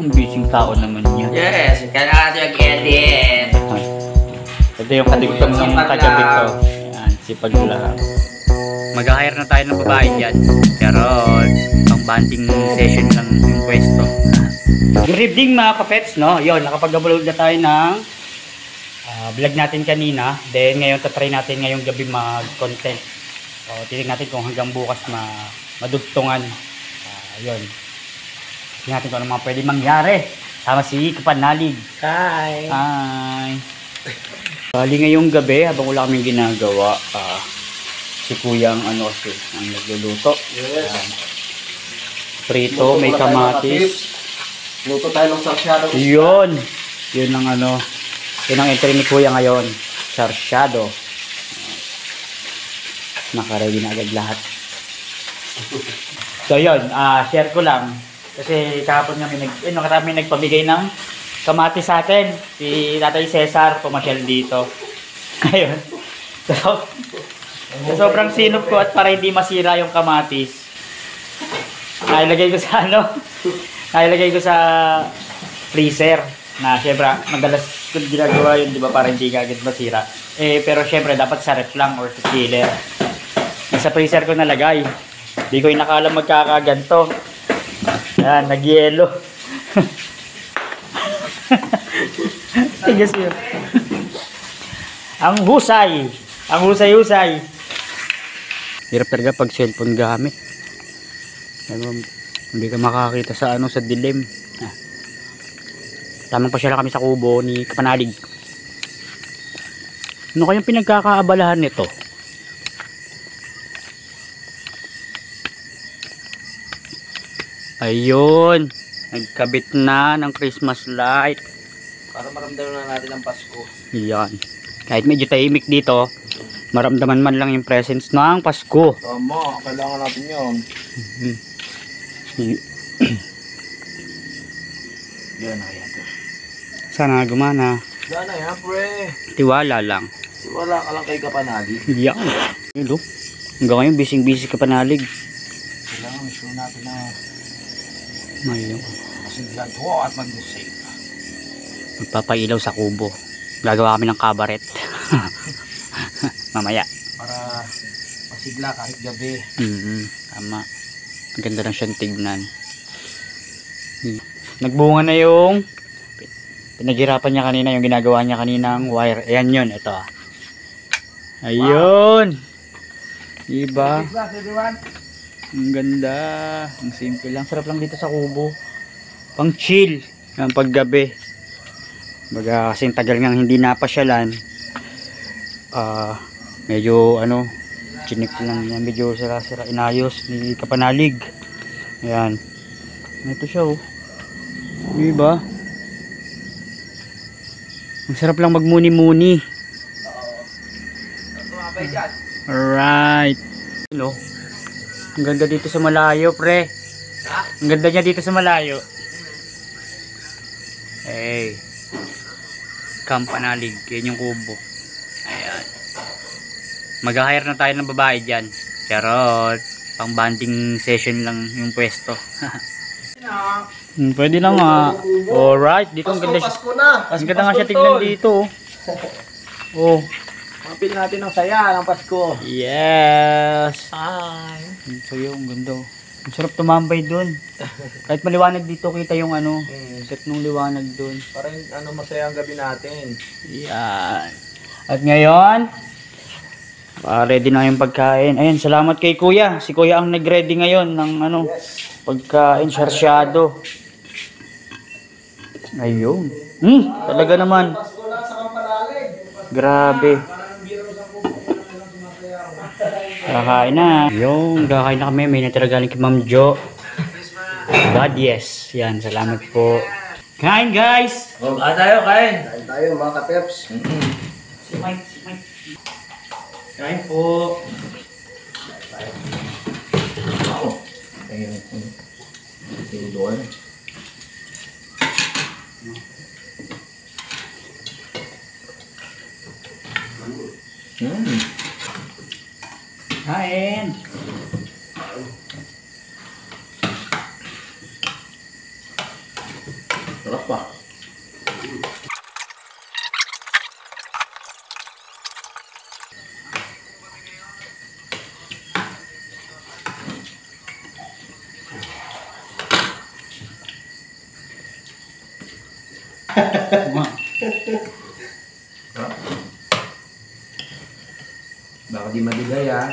Ang busy tao naman yan. Yes, kailangan natin mag-edit. Ito yung kadugtong ng kagabi ko. Ayan, sipag lang. Mag-hire na tayo ng babae dyan. Pero, pang banding session lang yung pwesto. Good evening mga kapets, no? Yun, nakapag-upload na tayo ng vlog natin kanina. Then, ngayon tatry natin ngayong gabi mag-content. So, titignan natin kung hanggang bukas madugtungan. Yun. Tingnan natin kung ano mga pwede mangyari. Sama si Kapanalig. Hi! Hi! Bali ngayong gabi, habang wala kaming ginagawa, si Kuya ang ang nagluluto. Yes. Prito, may kamatis. Luto tayo ng sarsyado. Yun! Yun ang yun ang entry ni Kuya ngayon. Sarsyado. Nakaready na agad lahat. So yun, share ko lang. Kasi kahapon kami nagpamigay ng kamatis sa atin. Si Tatay Cesar, pumasyal dito. Ngayon, so sobrang sinop ko at para hindi masira yung kamatis, nailagay ko sa freezer. Na syempre, madalas ko ginagawa yun, di ba, para hindi agad masira. Pero syempre, dapat sa ref lang or sa chiller. Sa freezer ko nalagay. Di ko inakalang magkakaganto. Ayan, nag-yelo. Tigas yun. Ang husay. Hirap talaga pag cellphone gamit. Hindi ka makakita sa sa dilim. Tamang pasyala kami sa kubo ni Kapanalig. Ano kayang pinagkakaabalahan nito? Ayun, nagkabit na ng Christmas light. Para maramdaman na natin ang Pasko. Yan. Kahit medyo tahimik dito, maramdaman man lang yung presence ng Pasko. Tama, kailangan natin yun. Yan, ayan. Sana gumana. Sana yan, pre. Tiwala lang. Wala ka lang kay Kapanalig. Yan. Yun, hanggang ngayon, busy Kapanalig. Kailangan show natin na Ayun. masiglan to at mag-musik. Magpapailaw sa kubo. Gagawa kami ng kabaret. Mamaya. Para masigla kahit gabi. Tama. Ang ganda lang siyang tignan. Nagbunga na yung pinaghirapan niya kanina, yung ginagawa niya kaninang wire. Ayan yun, ito. Ayun. Diba? Ang ganda. Ang simple lang. Sarap lang dito sa kubo. Pang chill. Ang paggabi. Baga kasing tagal ngang hindi napasyalan. Medyo chinik lang yan. Medyo sira-sira inayos ni Kapanalig. Ayan. Ito siya Diba? Ang sarap lang magmuni-muni. Alright. Hello. Ang ganda dito sa malayo, pre. Ang ganda niya dito sa malayo. Hey. Kapanalig. Yan yung kubo. Ayan. Mag-hire na tayo ng babae dyan. Charot. Pang banding session lang yung pwesto. Pwede lang Alright. Dito ang ganda siya. Pasko na. Ang ganda nga siya tignan dito. Mapil natin ng saya ng Pasko. Yes. Hi. So yung ganda. Ang sarap tumambay dun. Kahit maliwanag dito, kita yung set nung liwanag dun. Parang masaya ang gabi natin. Yan. At ngayon, ready na yung pagkain. Ayan, salamat kay Kuya. Si Kuya ang nag-ready ngayon ng pagkain, sarsyado. Ayun. Talaga naman. Pasko na sa Kapanalig. Grabe. Kakain na. Yung kakain na kami. May natira galing kay Ma'am Jo. God yes. Yan, salamat po. Kain guys! Kain tayo, kain mga kapeps. Si Mike. Kain po. Ayun. Doon. Kain. Sarap pa. Baka di madigay ha.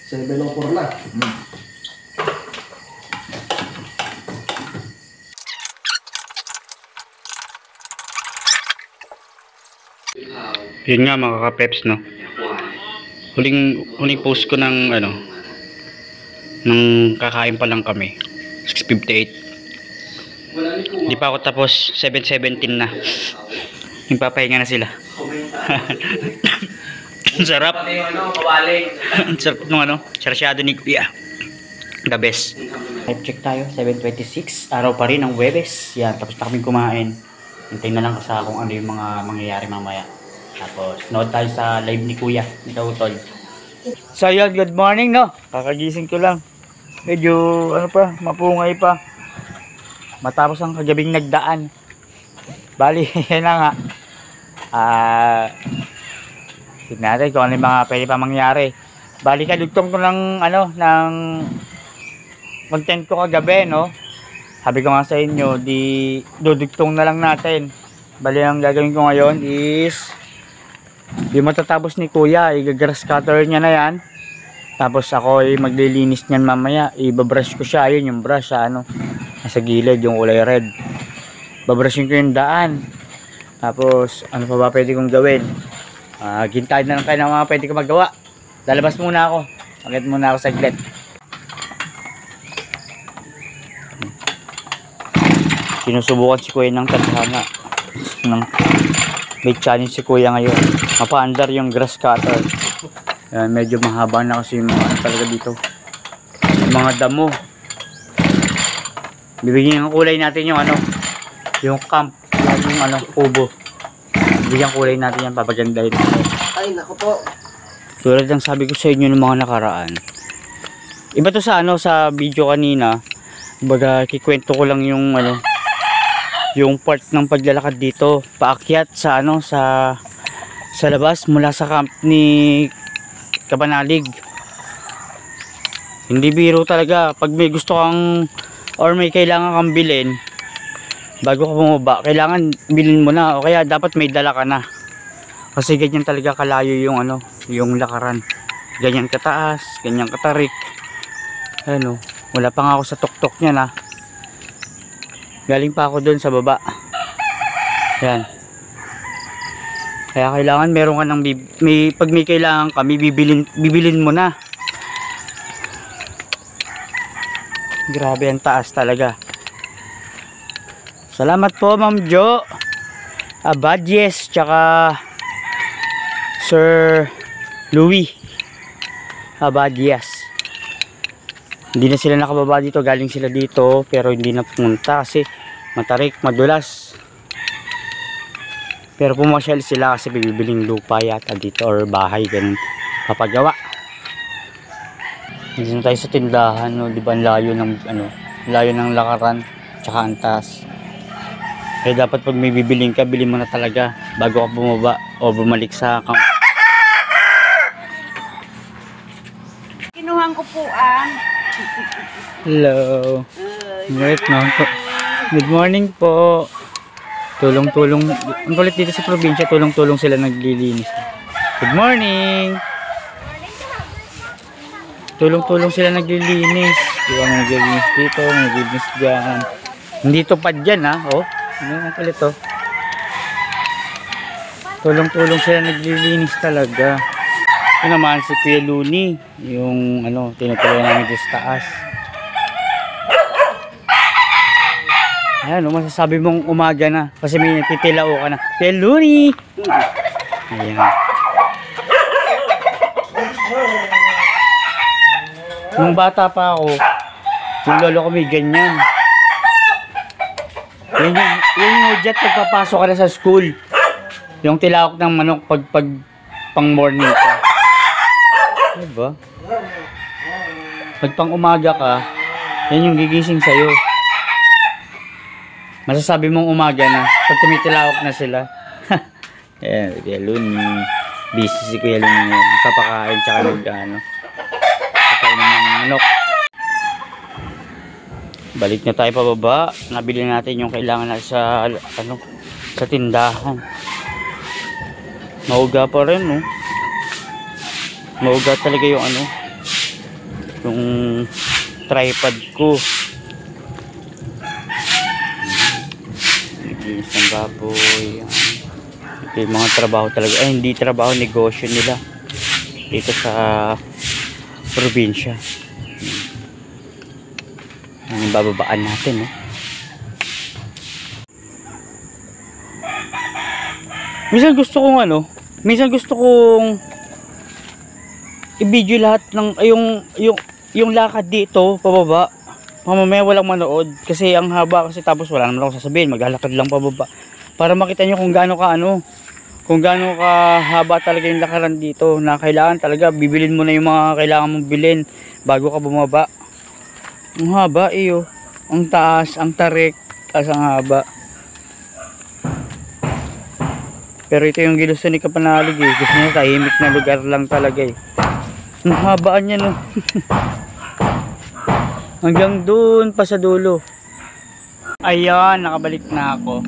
704 na. Yun nga mga ka-peps, no. Huling post ko ng ano, nung kakain pa lang kami. 6:58. Hindi pa ako tapos, 7:17 na. Yung papahinga na sila. Ang sarap. Ang sarap nung ano, sarsyado ni Kuya. The best. Time check tayo, 7:26. Araw pa rin ang Huwebes. Yan, tapos na kaming kumain. Hintayin na lang sa kung ano yung mga mangyayari mamaya. Tapos, nood tayo sa live ni Kuya, ni Kautol. So yun, good morning, no? Kakagising ko lang. Medyo, ano pa, mapungay pa. Matapos ang kagabing nagdaan. Bali, yan na nga. Tignan natin kung ano yung mga pwede pa mangyari. Bali, kadugtong ko ng, ano, ng content ko kagabi, no? Sabi ko nga sa inyo, dudugtong na lang natin. Bali, ang gagawin ko ngayon is yung matatapos ni Kuya, i-grass cutter niya na yan. Tapos ako ay maglilinis niyan mamaya. I-brush ko siya. Ayun yung brush sa ano, nasa gilid, yung kulay red. Babrushin ko yung daan. Tapos ano pa ba pwede kong gawin? Gintahin na lang tayo ng mga pwede kong magawa. Lalabas muna ako. Magit muna ako saglit. Sinusubukan si Kuya ng tadhana. May challenge si Kuya ngayon. Mapaandar yung grass cutter. Medyo mahaba na kasi yung mga talaga dito. Yung mga damo. Bibigyan ng kulay natin yung ano, yung camp, yung ano, kubo. Bibigyan kulay natin yan, papagandahin. Ay, naku po. Tulad ng sabi ko sa inyo ng mga nakaraan. Iba to sa ano, sa video kanina. Baga, kikwento ko lang yung ano, yung part ng paglalakad dito, paakyat sa ano, sa labas mula sa camp ni Kabanalig. Hindi biro talaga. Pag may gusto kang or may kailangan kang bilhin bago ka bumaba, kailangan bilhin mo na o kaya dapat may dala ka na. Kasi ganyan talaga kalayo yung ano, yung lakaran. Ganyan kataas, ganyan katarik. Ano, wala pa nga ako sa tuktok niya na. Galing pa ako doon sa baba. Yan. Kaya kailangan meron ka ng pag may kailangan ka, bibilin mo na. Grabe ang taas talaga. Salamat po Ma'am Jo, Abadjes, tsaka Sir Louis Abadjes. Hindi na sila nakababa dito, galing sila dito pero hindi na pumunta kasi matarik, madulas. Pero pumasyal sila kasi bibiling lupa yata dito or bahay, ganun papagawa. Hindi na tayo sa tindahan, no? Di ba ang layo ng ano, layo ng lakaran tsaka ang taas. Kaya dapat pag may bibiling ka, bilhin mo na talaga bago ka bumaba o bumalik sa camp. Kinuhang ko po ah. Hello. Wait, no? Good morning po. Tulong-tulong. Ang kulit dito sa probinsya, tulong-tulong sila naglilinis. Good morning. Tulong-tulong sila naglilinis. Di ba may naglilinis dito, may naglilinis dyan. Hindi tupad dyan ha. Oh, ano ang kulit oh. Tulong-tulong sila naglilinis talaga. Ito naman si Kuya Luni, yung ano, tinutuloy namin dito sa taas. Ayan, masasabi mong umaga na kasi may natitilao ka na. Kuya Luni! Ayan. Nung bata pa ako, yung lolo ko may ganyan. Yung jet pagpapasok ka na sa school. Yung tilawak ng manok pag pang morning ka. Diba? Pag pang umaga ka, Yan yung gigising sa'yo. Masasabi mong umaga na pag tumitilawak na sila. Ayan, Kuya Luni. Busy si Kuya Luni ngayon. Papakain tsaka papakain ng manok. Balik na tayo pababa. Nabili natin yung kailangan natin sa tindahan. Mauga pa rin, no? Mauga talaga yung yung tripod ko. Naglinis ng baboy. Ito yung mga trabaho talaga. Ay, hindi trabaho, negosyo nila dito sa probinsya. Ang bababaan natin, no? Minsan gusto kong i-video lahat ng yung lakad dito pababa. Mamaya walang manood kasi ang haba kasi, tapos wala naman ako sasabihin, maglalakad lang pababa para makita nyo kung gaano ka haba talaga yung lakaran dito, na kailangan talaga bibilin mo na yung mga kailangan mong bilhin bago ka bumaba. Ang haba ang taas, ang tarik, as ang haba. Pero ito yung ginusto ni Kapanalig gusto niya tahimik na lugar lang talaga ang habaan niya, no? Hanggang doon pa sa dulo. Ayan, nakabalik na ako.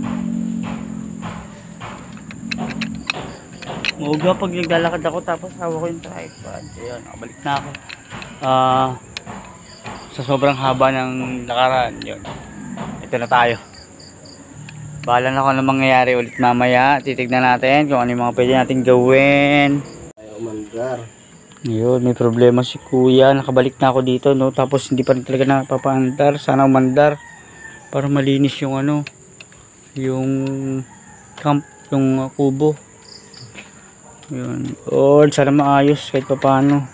Mauga pag naglalakad ako tapos hawak ko yung tripod. Ayan, nakabalik na ako. Sa sobrang haba ng lakaran, yun. Ito na tayo. Bahala na kung ano mangyayari ulit mamaya. Titignan natin kung ano yung mga pwede natin gawin. Ayaw mandar. Ayun, may problema si Kuya. Nakabalik na ako dito, no? Tapos hindi pa rin talaga napapaandar. Sana umandar para malinis yung yung camp, yung kubo. Yun. Sana maayos kahit pa paano.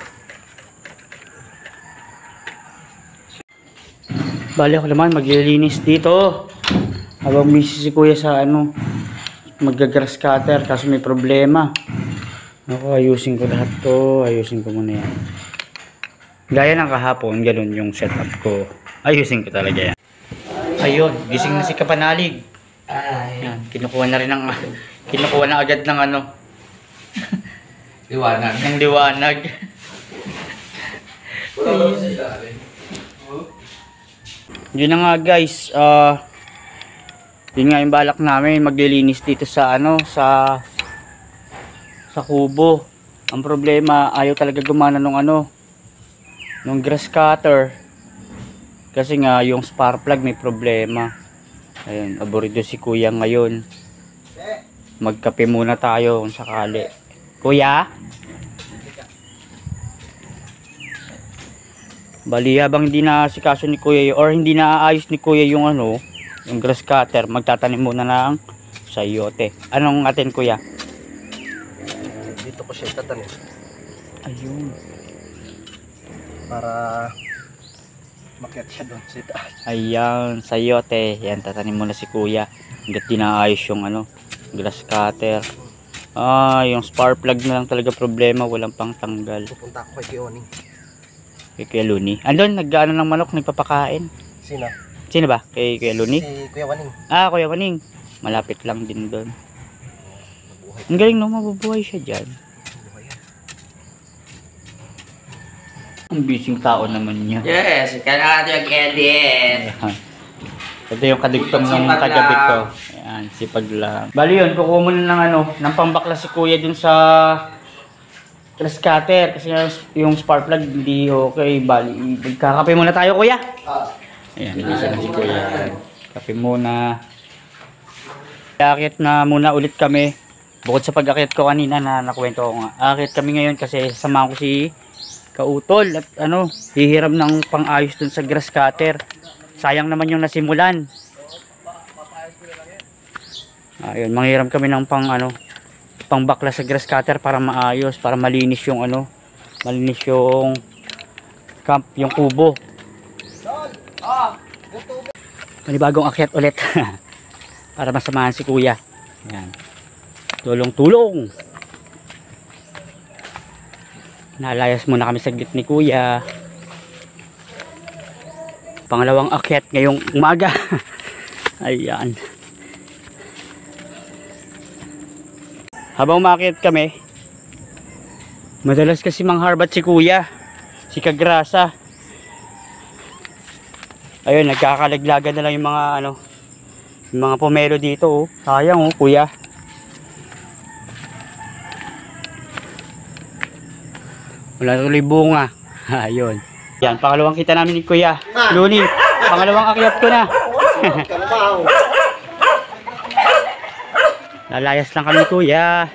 Bali ako naman maglilinis dito. Habang busy si Kuya sa magga-grass cutter kasi may problema. Ako, ayusin ko lahat to. Ayusin ko muna yan. Gaya ng kahapon, ganun yung setup ko. Ayusin ko talaga yan. Ayun, gising na si Kapanalig. Yan, kinukuha na agad ng Liwanag. ng liwanag. Yun na nga guys, yun nga yung balak namin, maglilinis dito sa sa kubo. Ang problema, ayaw talaga gumana nung grass cutter. Kasi nga yung spark plug may problema. Ayun, aburido si Kuya ngayon. Magkape muna tayo kung sakali. Kuya? Bali, habang hindi na asikaso ni Kuya or hindi na aayos ni Kuya yung yung grass cutter, magtatanim muna ng sayote. Anong atin, Kuya? Dito ko siya tatanim. Ayun. Para makyat siya doon sa taas. Ayan, sayote. Yan, tatanim muna si Kuya. Hanggat di naayos yung grass cutter. Yung spark plug na lang talaga problema. Walang pang tanggal. Pupunta ako kay Kioning. Kay Kuya Luni. Andun, nag-ano ng manok, nagpapakain. Sino? Sino ba? Kay Kuya Luni? Si Kuya Waning. Kuya Waning. Malapit lang din doon. Ang galing, no? Mabubuhay siya dyan. Ang busy tao naman niya. Yes, kailangan natin mag-edit. Ayan. Ito yung kadugtong ng kagabi ko. Ayan, sipag lang. Bali yun, kukuha muna ng pambakla si Kuya dun sa grass cutter. Kasi yung spark plug hindi okay. Bali, magkakape muna tayo, Kuya. Ayan, isa na si Kuya. Kape muna. Akit na muna ulit kami. Bukod sa pag-akit ko kanina na nakwento ko nga. Akit kami ngayon kasi samahan ko si Kautol at hihiram ng pang-ayos dun sa grass cutter. Sayang naman yung nasimulan. Ayun, manghiram kami ng pangbakla sa grass cutter para maayos, para malinis yung malinis yung camp, yung kubo. Panibagong akyat ulit para masamahan si Kuya. Ayan. Tulong-tulong. Nalayas muna kami saglit ni Kuya. Pangalawang akyat ngayong umaga. Ayan. Habang umakyat kami, madalas kasi mangharbat si kuya, si Kagrasa. Ayun, nagkakalaglagan na lang yung mga ano, yung mga pomelo dito oh. Sayang oh, kuya. Wala tuloy bunga. Ayun. Yan, pangalawang kita namin ni Kuya Luni. Pangalawang akyat ko na. Lalayas lang kami Kuya.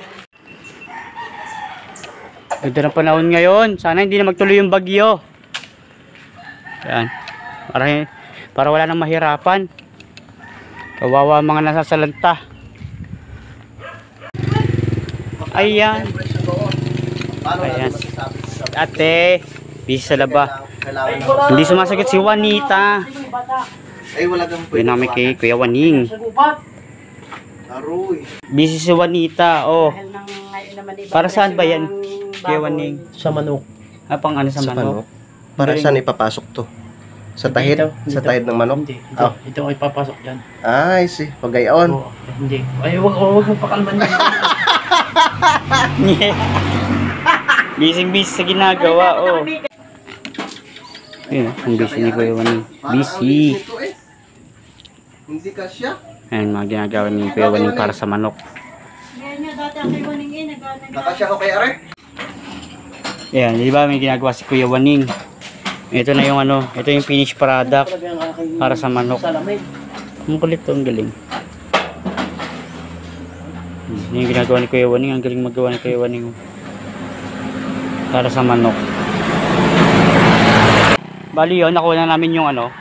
Ganda ng panahon ngayon. Sana hindi na magtuloy yung bagyo. Yan. Para wala nang mahirapan. Kawawa ang mga nasasalanta. Ayan. Ayan. Ate, busy sa laba. Hindi sumasagot si Juanita. Ay, wala kang Yun namin kay Kuya Waning. Aroy. Busy si Juanita. Oh. Para saan ba yan, Kuya Waning? Sa manok. Ah, pang ano sa manok? Para saan ipapasok to? Sa tahid? Sa tahid ng manok? Hindi. Oh. Ito ay papasok dyan. Ay, si pagayon. Oo, hindi. Ay, huwag mo pakalman yan. Busy sa ginagawa. Oh. Ayun, ang busy ni Kuya Waning. Busy. Hindi ka siya. Ayun, mga ginagawa ni Kuya Waning para sa manok. Nakasya ko kay Are. Ayan, di ba may ginagawa si Kuya Waning? Ito na yung ano, ito yung finished product para sa manok. Ang kulit to, ang galing. Yan yung ginagawa ni Kuya Waning, ang galing magawa ni Kuya Waning. Para sa manok. Bali yun, nakuha na namin yung ano,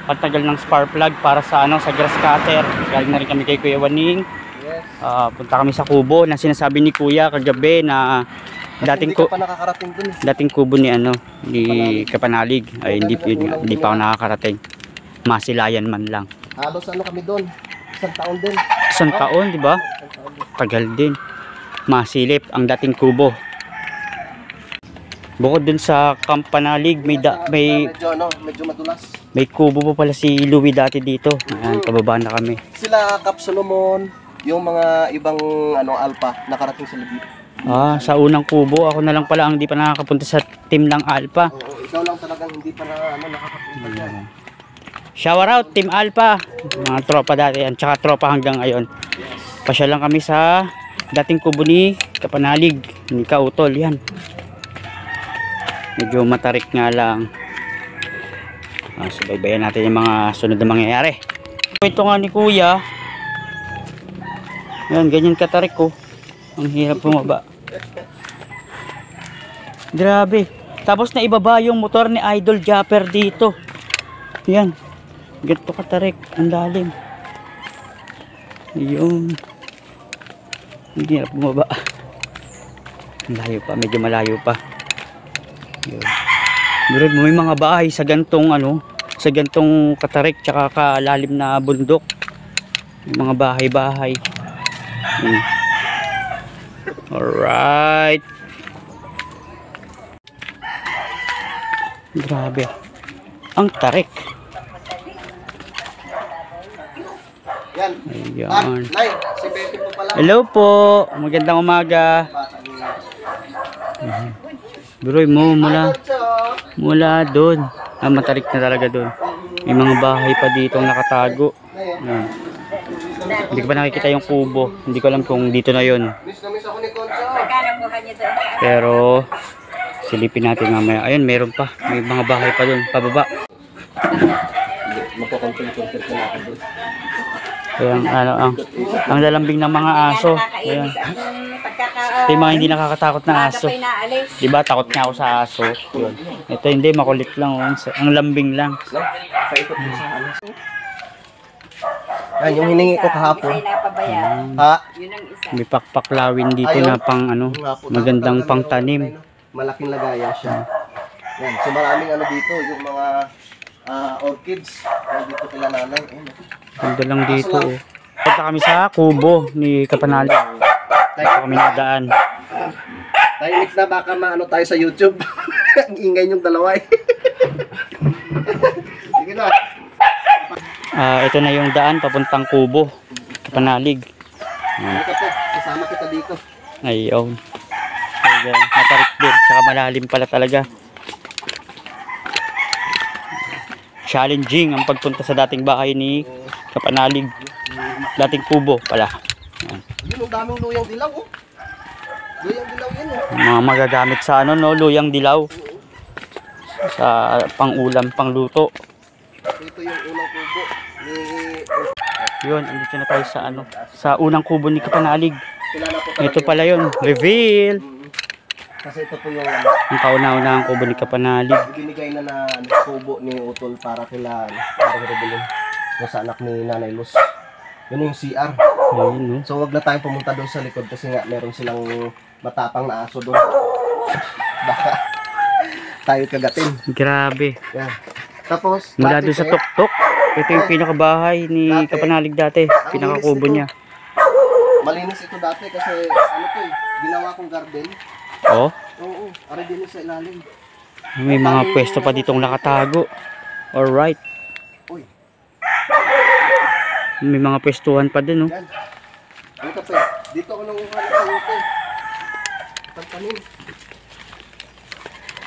pagtagal ng spark plug para sa ano, sa grass cutter. Galing na rin kami kay Kuya Waning. Punta kami sa kubo na sinasabi ni Kuya kagabi na dating hindi ka pa nakakarating dun. dating kubo ni ano, ni Kapanalig. Ay hindi pa ako nakakarating. Masilayan man lang. Halos ano kami doon. Isang taon din. Isang taon, di ba? Tagal din. Masilip ang dating kubo. Bukod dun sa Kapanalig, medyo madulas. may kubo pa pala si Louie dati dito. Ayan, pababa na kami. Sila Cap Solomon, yung mga ibang ano alpha nakarating sila dito. Ah, sa unang kubo, ako na lang pala ang hindi pa nakakapunta sa team ng Alpha. Oo, ikaw lang talagang hindi pa na ano nakakapunta diyan. Shower out, Team Alpha. Mga tropa dati yan, tsaka tropa hanggang ngayon. Pasya lang kami sa dating kubo ni Kapanalig, ni Kautol, yan. Medyo matarik nga lang. Subaybayan natin yung mga sunod na mangyayari. Ito nga ni Kuya. Yan, ganyan katarik ko. Ang hirap bumaba. Grabe. Tapos na ibaba yung motor ni Idol Japper dito. Yan. Ganito katarik. Ang lalim. Yun. Ang hirap bumaba. Malayo pa. Medyo malayo pa. Yun. Durod mo, may mga bahay sa gantong ano, sa gantong katarik tsaka kalalim na bundok. Yung mga bahay-bahay. Alright. Grabe. Ang tarik. Yan. Ayan. Nay, si Betty po pala. Hello po. Magandang umaga. Buroy mo mula doon. Matarik na talaga doon. May mga bahay pa dito nakatago. Ayan. Hindi ko pa nakikita yung kubo. Hindi ko alam kung dito na yun. Miss na miss ako ni Concho. Pero silipin natin mamaya. Ayun, meron pa. May mga bahay pa doon. Pababa. Mapakontrol-control na ako doon. Ayan, ano, ang lalambing ng mga aso. Ayan. Ito yung mga hindi nakakatakot na aso. Diba, takot nga ako sa aso. Yun. Ito hindi, makulit lang. Oh. Ang lambing lang. Yan, yung hiningi ko kahapon. Ha? May pakpaklawin dito na pang ano, magandang pang tanim. Malaking lagayan siya. Yan, so maraming ano dito, yung mga orchids. Dito kila nanay. Ganda lang dito. Oh. Punta kami sa kubo ni Kapanali. Dito kami nadaan. Tahimik na, baka maano tayo sa YouTube. Ang ingay yung dalawa eh. Ito na yung daan papuntang Kubo, Kapanalig. Halika po, kasama kita dito. Ayun. Matarik din, tsaka malalim pala talaga. Challenging ang pagpunta sa dating bahay ni Kapanalig. Dating Kubo pala. Yun, ang daming luyang dilaw, oh. Luyang dilaw yun, oh. Mga magagamit sa ano, no, luyang dilaw. Sa pang-ulam, pang-luto. Ito yung unang kubo ni... Yun, andito na tayo sa ano, sa unang kubo ni Kapanalig. Kilala po Ito pala yun, reveal. Kasi ito po yung ano, Ang kauna-unahang kubo ni Kapanalig. ibinigay na kubo ni Utol para kila para rebilin sa anak ni Nanay Luz. Yun yung CR. Ayun, no. So wag na tayong pumunta doon sa likod kasi nga meron silang matapang na aso doon. Baka tayo kagatin. Grabe. Yan. Tapos Mula dati doon sa pe, tuktok, ito yung pinakabahay ni Dati. Kapanalig dati. Pinakakubo linis niya. malinis ito dati kasi ano to eh, ginawa kong garden. Oh, Oo, ari din sa ilalim. may mga pwesto pa ditong nakatago. Alright. Uy, May mga pwestuhan pa din, no. yan. Ano ka pe? Dito ako nanguha ng kayote. Tantanin.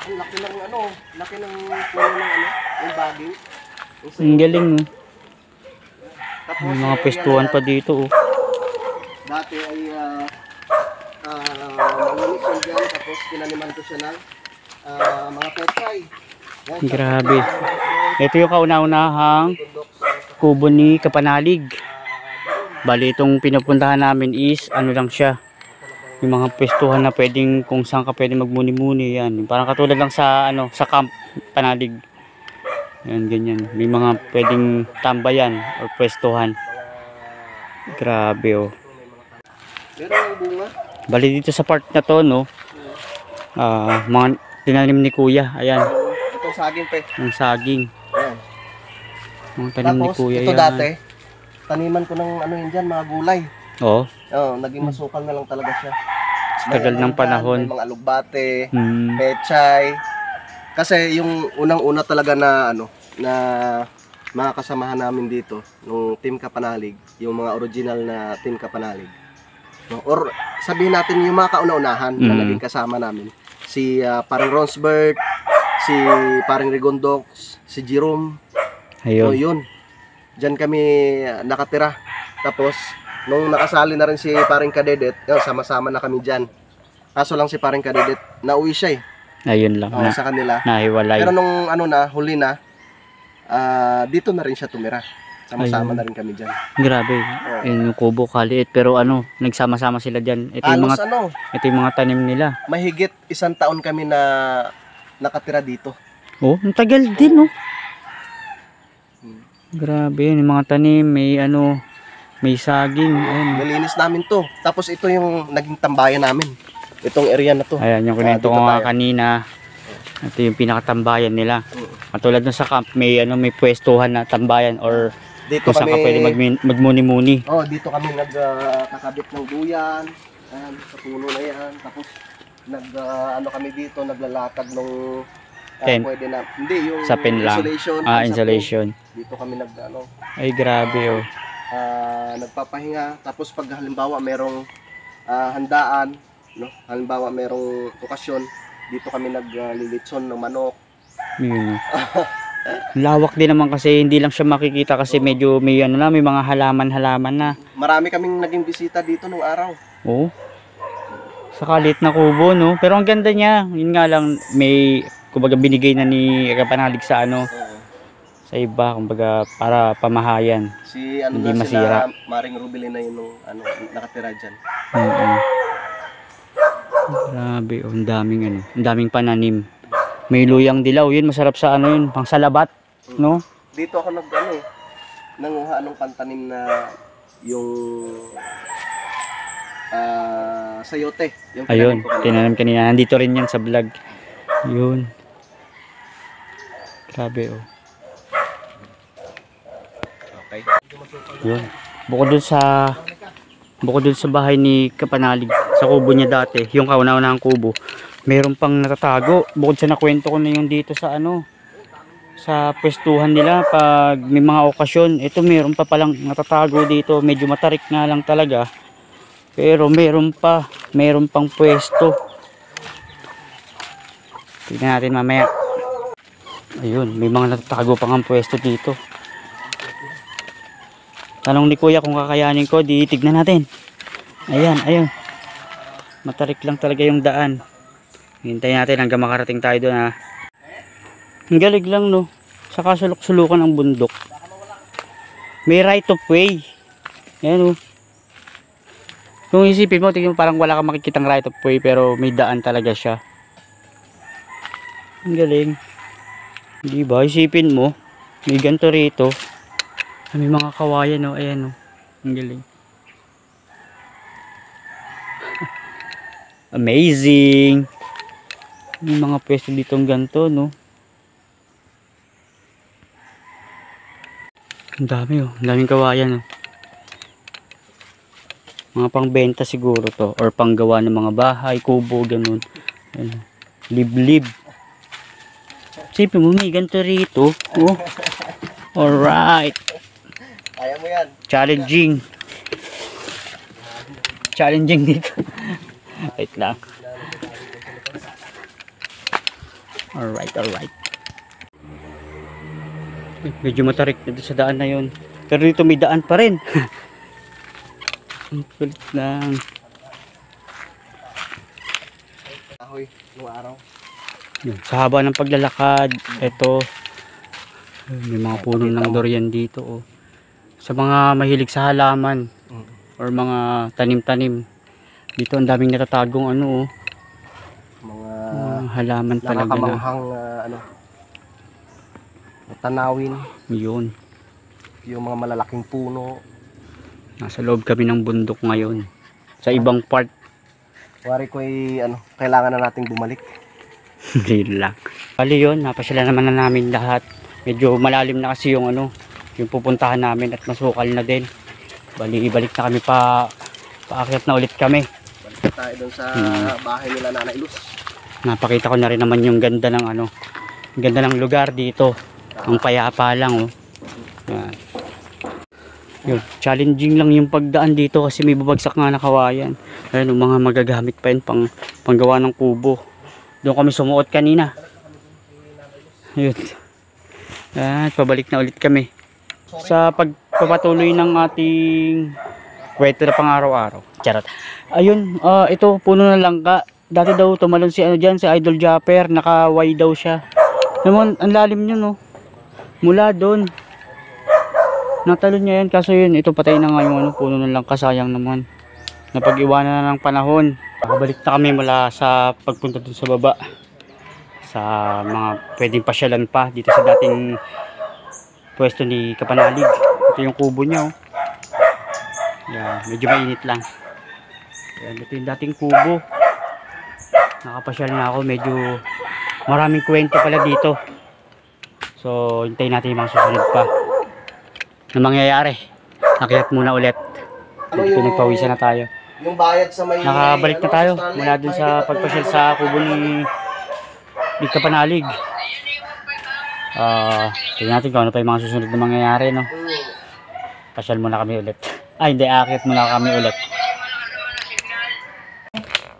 Ang laki ng ano, laki ng puno ng ano, yung baging. Yung Ang galing, no. Tapos, May mga yan, pwestuhan pa dito, oh. dati ay malinis yun dyan, tapos pinaniman ko siya ng mga pechay. Yan, Grabe. Ito yung kauna-unahang kubo ni Kapanalig. Bali, itong pinupuntahan namin is, ano lang siya. Yung mga pwestuhan na pwedeng, kung saan ka pwedeng magmuni-muni, yan. Parang katulad lang sa, ano, sa camp, Panalig. Yan, ganyan. May mga pwedeng tambayan o pwestuhan. Grabe, oh. Meron yung bunga. Bali, dito sa part na to, no, mga tinanim ni Kuya. Ayan, Itong saging pe. yung saging. Yan. Mga tanim ni Tapos Kuya, ito yan. dati, taniman ko ng ano yun dyan, mga gulay. Oo. Oh, naging masukal na lang talaga siya. Tagal ng panahon. May mga alugbate, Hmm. pechay. Kasi yung unang-una talaga na ano, na mga kasamahan namin dito, nung Team Kapanalig, yung mga original na Team Kapanalig. No, or sabihin natin yung mga kauna-unahan na naging kasama namin. Si paring Ronsbert, si paring Rigondox, si Jerome. So Ayun. yun. Diyan kami nakatira. Tapos nung nakasali na rin si paring Kadedet, yun, sama-sama na kami diyan. Kaso lang si paring Kadedet, nauwi siya eh. Ayun lang. Na, Sa kanila. nahiwalay. Pero nung ano na, huli na, dito na rin siya tumira. Sama-sama Ayun. na rin kami diyan. Grabe. Yun yung kubo, kaliit. Pero ano, nagsama-sama sila dyan. Ito yung Halos mga, ito yung mga tanim nila. mahigit 1 taon kami na nakatira dito. Oh, ang tagal din, no. Grabe, yun, yung mga tanim, may ano, may saging. Ayun. Nilinis namin to. Tapos ito yung naging tambayan namin. Itong area na to. Ayan, yung kinento dito ko nga tayo. kanina. Ito yung pinakatambayan nila. Mm. Katulad dun sa camp, may ano, may pwestuhan na tambayan or Dito kung saan ka pwede magmuni-muni. Oh, dito kami nagkakabit ng duyan. Ayan, sa puno na yan. Tapos ano kami dito, naglalatag ng Tent. pwede na. Hindi, yung Sa pen lang. insulation. Ah, sa insulation. pool. Dito kami Ay, grabe, oh. nagpapahinga. Tapos pag halimbawa merong handaan, no? Halimbawa merong okasyon, dito kami naglilitson ng manok. Yun, oh. Lawak din naman kasi hindi lang siya makikita kasi medyo may ano na, may mga halaman-halaman na. Marami kaming naging bisita dito nung araw. Oh. Sa kalit na kubo, no? Pero ang ganda niya. Yun nga lang, may kumbaga binigay na ni Kapanalig sa ano, Oo. sa iba, kumbaga para pamahayan. Si ano Hindi na masira. sila, Maring Rubilin na yun nung nakatira dyan. Mm-mm. Grabe, oh, ang daming ano, ang daming pananim. May luyang dilaw, yun masarap sa ano yun, pang salabat, no? Dito ako nanguha ng pantanim na yung sayote. Yung Ayun, tinanim ko kanina. tinanim kanina. Nandito rin yan sa vlog. Yun. Grabe, oh. Okay. Yun. Bukod dun sa bahay ni Kapanalig, sa kubo niya dati, yung kauna-unahang kubo, meron pang natatago. Bukod sa nakwento ko na yung dito sa ano, sa pwestuhan nila pag may mga okasyon. Ito meron pa palang natatago dito, medyo matarik nga lang talaga, pero meron pang pwesto. Tingnan natin mamaya. Ayun, may mga natatago pang ang pwesto dito. Tanong ni kuya kung kakayanin ko, di tignan natin. Ayan, ayun. Matarik lang talaga yung daan. Hintayin natin hanggang makarating tayo doon, ha. Ang galig lang, no. Sa kasulok-sulukan ng bundok. May right of way. Ayan, oh. Kung isipin mo, tingin mo parang wala kang makikitang right of way, pero may daan talaga siya. Ang galing. Di ba? Isipin mo, may ganito rito. May mga kawayan, no. Ayan, no. Ang galing. Amazing. May mga pwesto dito ng ganito, no. Ang dami, oh. Ang daming kawayan, oh. Mga pangbenta siguro to, or panggawa ng mga bahay, kubo, ganun. Ayan. Liblib. Sipin mo, may ganito rito, oh. Alright. Kaya mo yan. Challenging. Challenging dito. Wait lang. Alright, alright. Medyo matarik dito sa daan na yun. Pero dito may daan pa rin. Ang kulit lang. Ahoy, nung araw. Yun, sa haba ng paglalakad, ito, may mga puno ng durian dito, oh. Sa mga mahilig sa halaman or mga tanim-tanim, dito ang daming natatagong ano, oh. Mga Halaman talaga na. nakakamanghang tanawin. Yun. Yung mga malalaking puno. Nasa loob kami ng bundok ngayon. Sa ibang part. Wari ko kailangan na nating bumalik. Hindi lang. Bali yun, napasyala naman na namin lahat. Medyo malalim na kasi yung yung pupuntahan namin at masukal na din. Bali, ibalik na kami paakyat na ulit kami. Balik na tayo dun sa bahay nila Nanay Luz. Napakita ko na rin naman yung ganda ng ganda ng lugar dito. Ang payapa lang, oh. Yan. Yun, challenging lang yung pagdaan dito kasi may babagsak nga na kawayan. Ayun, mga magagamit pa yun panggawa ng kubo. Doon kami sumuot kanina. Ayun. At pabalik na ulit kami. Sa pagpapatuloy ng ating kwento na pang-araw-araw. Charot. Ayun, ito puno ng langka. Dati daw tumalon si dyan, si Idol Japper, naka-Y daw siya. Naman, ang lalim nyo, no. Mula doon. Natalon niya yan, kaso yun, ito patay na nga yung puno ng langka, sayang naman. Napag-iwanan na ng panahon. Nakabalik na kami mula sa pagpunta dun sa baba. Sa mga pwedeng pasyalan pa dito sa dating pwesto ni Kapanalig. Ito yung kubo niya, oh. Yan, medyo mainit lang. Yan, ito yung dating kubo. Nakapasyal na ako, medyo maraming kwento pala dito. So, hintayin natin yung mga susunod pa na mangyayari. Nakyat muna ulit. Pinagpawisan na tayo. Yung bayad sa may Nakabalik na tayo mula dun sa pagpasyal sa kubo ni Kapanalig. Tingnan natin kung ano pa yung mga susunod na mangyayari, no. Pasyal muna kami ulit. Hindi, akyat muna kami ulit.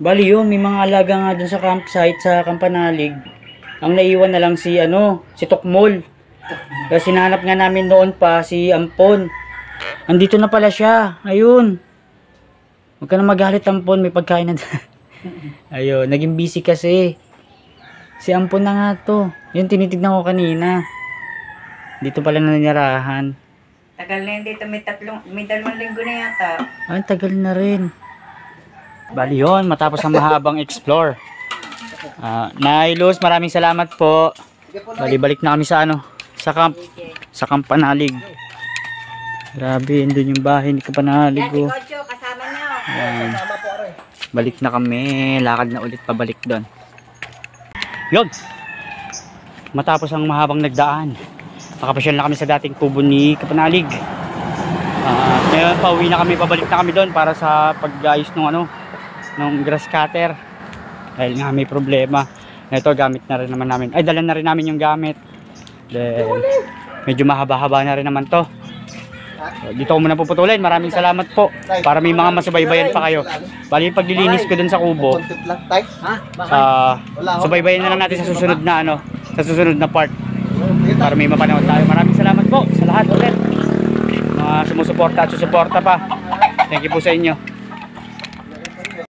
Bali yun, may mga alaga nga dun sa campsite sa Kapanalig. Ang naiwan na lang si Tokmol. Kasi hinahanap nga namin noon pa si Ampon. Andito na pala siya. Ayun. Huwag ka na magalit, Ampon, may pagkain na. Ayun, naging busy kasi. Si Ampon na nga to. Yun, tinitignan ko kanina. Dito pala nanirahan. Tagal na yun dito, may 2 linggo na yata. Ay, tagal na rin. Bali yun, matapos ang mahabang explore. Nay Luz, maraming salamat po. Bali-balik na kami sa sa Kapanalig. Grabe, andun yung bahay ni Kapanalig, Yan, si oh. Kocho, kasama niyo. Ayan. Balik na kami, lakad na ulit pabalik doon. Yun, matapos ang mahabang nagdaan, nakapasyal na kami sa dating kubo ni Kapanalig. Ngayon pauwi na kami, pabalik na kami doon para sa pag-ayos ng grass cutter. Dahil nga may problema. Ito, gamit na rin naman namin. Ay, dala na rin namin yung gamit. Then, medyo mahaba-haba na rin naman to. So, dito ko muna puputulin. Maraming salamat po. Para may mga masubaybayan pa kayo. Bali, yung paglilinis ko dun sa kubo, Content lang, tay. subaybayan na lang natin sa susunod na sa susunod na part. Para may mapanood tayo. Maraming salamat po sa lahat ulit. Mga sumusuporta at susuporta pa. Thank you po sa inyo.